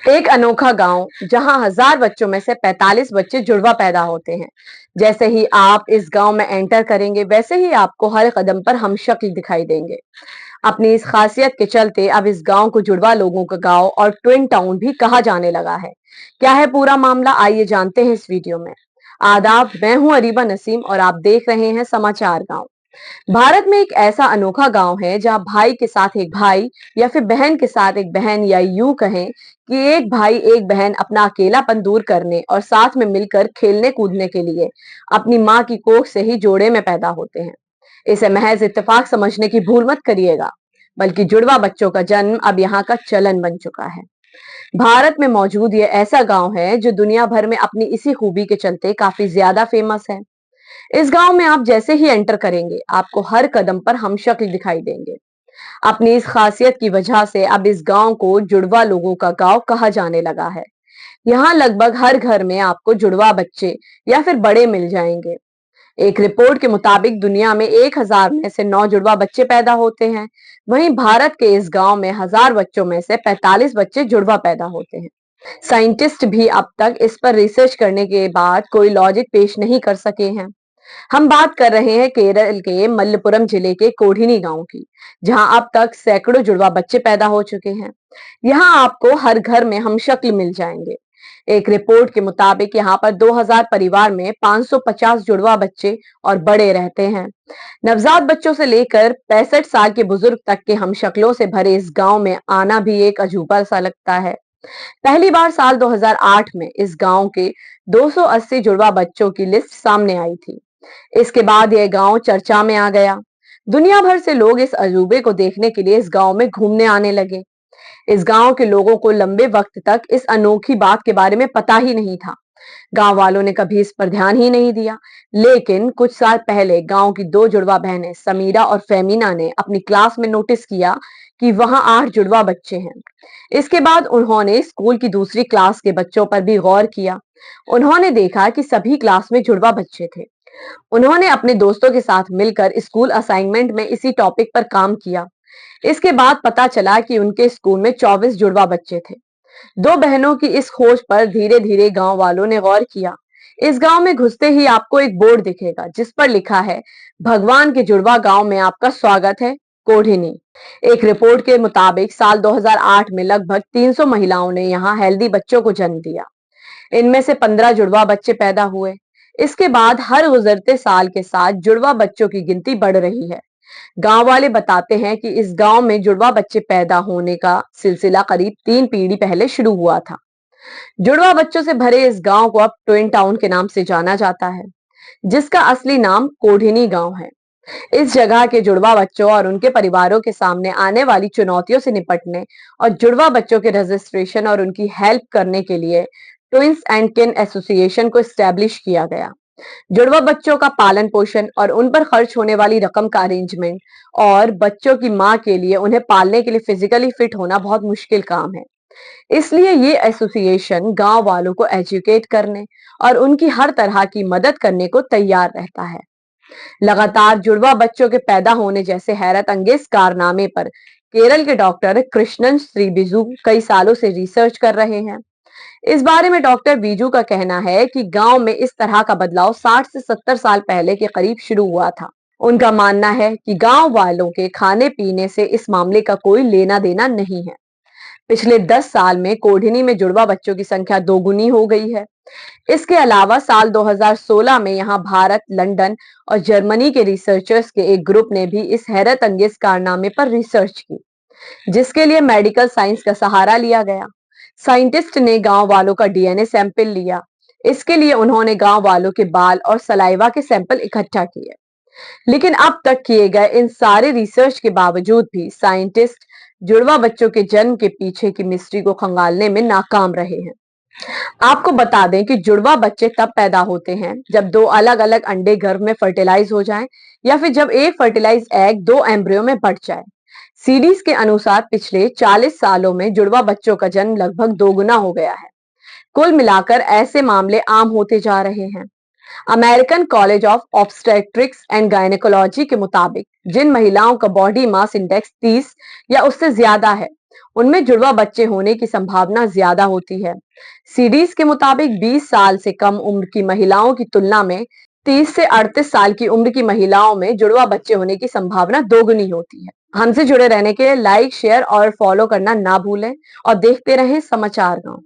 एक अनोखा गांव जहां 1000 बच्चों में से 45 बच्चे जुड़वा पैदा होते हैं। जैसे ही आप इस गांव में एंटर करेंगे वैसे ही आपको हर कदम पर हमशक्ल दिखाई देंगे। अपनी इस खासियत के चलते अब इस गांव को जुड़वा लोगों का गांव और ट्विन टाउन भी कहा जाने लगा है। क्या है पूरा मामला, आइए जानते हैं इस वीडियो में। आदाब, मैं हूं अरीबा नसीम और आप देख रहे हैं समाचार गांव। भारत में एक ऐसा अनोखा गांव है जहां भाई के साथ एक भाई या फिर बहन के साथ एक बहन, या यूं कहें कि एक भाई एक बहन अपना अकेलापन दूर करने और साथ में मिलकर खेलने कूदने के लिए अपनी माँ की कोख से ही जोड़े में पैदा होते हैं। इसे महज इत्तेफाक समझने की भूल मत करिएगा, बल्कि जुड़वा बच्चों का जन्म अब यहाँ का चलन बन चुका है। भारत में मौजूद ये ऐसा गांव है जो दुनिया भर में अपनी इसी खूबी के चलते काफी ज्यादा फेमस है। इस गांव में आप जैसे ही एंटर करेंगे आपको हर कदम पर हमशक्ल दिखाई देंगे। अपनी इस खासियत की वजह से अब इस गांव को जुड़वा लोगों का गांव कहा जाने लगा है। यहाँ लगभग हर घर में आपको जुड़वा बच्चे या फिर बड़े मिल जाएंगे। एक रिपोर्ट के मुताबिक दुनिया में 1000 में से 9 जुड़वा बच्चे पैदा होते हैं। वहीं भारत के इस गांव में 1000 बच्चों में से 45 बच्चे जुड़वा पैदा होते हैं। साइंटिस्ट भी अब तक इस पर रिसर्च करने के बाद कोई लॉजिक पेश नहीं कर सके हैं। हम बात कर रहे हैं केरल के मल्लपुरम जिले के कोढ़िनी गांव की, जहां अब तक सैकड़ों जुड़वा बच्चे पैदा हो चुके हैं। यहां आपको हर घर में हमशक्ल मिल जाएंगे। एक रिपोर्ट के मुताबिक यहां पर 2000 परिवार में 550 जुड़वा बच्चे और बड़े रहते हैं। नवजात बच्चों से लेकर 65 साल के बुजुर्ग तक के हमशक्लों से भरे इस गांव में आना भी एक अजूबा सा लगता है। पहली बार साल 2008 में इस गांव के 280 जुड़वा बच्चों की लिस्ट सामने आई थी। इसके बाद यह गांव चर्चा में आ गया। दुनिया भर से लोग इस अजूबे को देखने के लिए इस गांव में घूमने आने लगे। इस गांव के लोगों को लंबे वक्त तक इस अनोखी बात के बारे में पता ही नहीं था। गांव वालों ने कभी इस पर ध्यान ही नहीं दिया। लेकिन कुछ साल पहले गांव की 2 जुड़वा बहनें समीरा और फेमिना ने अपनी क्लास में नोटिस किया कि वहां 8 जुड़वा बच्चे हैं। इसके बाद उन्होंने स्कूल की दूसरी क्लास के बच्चों पर भी गौर किया। उन्होंने देखा कि सभी क्लास में जुड़वा बच्चे थे। उन्होंने अपने दोस्तों के साथ मिलकर स्कूल असाइनमेंट में इसी टॉपिक पर काम किया। इसके बाद पता चला कि उनके स्कूल में 24 जुड़वा बच्चे थे। 2 बहनों की इस खोज पर धीरे धीरे गांव वालों ने गौर किया। इस गांव में घुसते ही आपको एक बोर्ड दिखेगा जिस पर लिखा है, भगवान के जुड़वा गांव में आपका स्वागत है, कोढ़िनी। एक रिपोर्ट के मुताबिक साल 2008 में लगभग 300 महिलाओं ने यहाँ हेल्दी बच्चों को जन्म दिया। इनमें से 15 जुड़वा बच्चे पैदा हुए। इसके बाद हर गुजरते साल के साथ जुड़वा बच्चों की गिनती बढ़ रही है। गांव वाले बताते हैं कि इस गांव में जुड़वा बच्चे पैदा होने का सिलसिला करीब 3 पीढ़ी पहले शुरू हुआ था। जुड़वा बच्चों से भरे इस गांव को अब ट्विन टाउन के नाम से जाना जाता है, जिसका असली नाम कोढ़िनी गांव है। इस जगह के जुड़वा बच्चों और उनके परिवारों के सामने आने वाली चुनौतियों से निपटने और जुड़वा बच्चों के रजिस्ट्रेशन और उनकी हेल्प करने के लिए ट्विंस एंड किन एसोसिएशन को स्टैब्लिश किया गया। जुड़वा बच्चों का पालन पोषण और उन पर खर्च होने वाली रकम का अरेंजमेंट और बच्चों की मां के लिए उन्हें पालने के लिए फिजिकली फिट होना बहुत मुश्किल काम है। इसलिए ये एसोसिएशन गांव वालों को एजुकेट करने और उनकी हर तरह की मदद करने को तैयार रहता है। लगातार जुड़वा बच्चों के पैदा होने जैसे हैरत अंगेज कारनामे पर केरल के डॉक्टर कृष्णन श्री बिजू कई सालों से रिसर्च कर रहे हैं। इस बारे में डॉक्टर बीजू का कहना है कि गांव में इस तरह का बदलाव 60 से 70 साल पहले के करीब शुरू हुआ था। उनका मानना है कि गांव वालों के खाने पीने से इस मामले का कोई लेना देना नहीं है। पिछले 10 साल में कोढ़िनी में जुड़वा बच्चों की संख्या दोगुनी हो गई है। इसके अलावा साल 2016 में यहाँ भारत, लंदन और जर्मनी के रिसर्चर्स के एक ग्रुप ने भी इस हैरत अंगेज कारनामे पर रिसर्च की, जिसके लिए मेडिकल साइंस का सहारा लिया गया। साइंटिस्ट ने गांव वालों का डीएनए सैंपल लिया। इसके लिए उन्होंने गांव वालों के बाल और सलाइवा के सैंपल इकट्ठा किए। लेकिन अब तक किए गए इन सारे रिसर्च के बावजूद भी साइंटिस्ट जुड़वा बच्चों के जन्म के पीछे की मिस्ट्री को खंगालने में नाकाम रहे हैं। आपको बता दें कि जुड़वा बच्चे तब पैदा होते हैं जब 2 अलग अलग अंडे गर्भ में फर्टिलाइज हो जाएं, या फिर जब एक फर्टिलाइज एग 2 एम्ब्रियो में बढ़ जाए। सीडीज के अनुसार पिछले 40 सालों में जुड़वा बच्चों का जन्म लगभग दोगुना हो गया है। कुल मिलाकर ऐसे मामले आम होते जा रहे हैं। American college of obstetrics and gynaecology के मुताबिक जिन महिलाओं का बॉडी मास इंडेक्स 30 या उससे ज्यादा है, उनमें जुड़वा बच्चे होने की संभावना ज्यादा होती है। सीडीज के मुताबिक 20 साल से कम उम्र की महिलाओं की तुलना में 30 से 38 साल की उम्र की महिलाओं में जुड़वा बच्चे होने की संभावना दोगुनी होती है। हमसे जुड़े रहने के लिए लाइक, शेयर और फॉलो करना ना भूलें और देखते रहें समाचार गांव।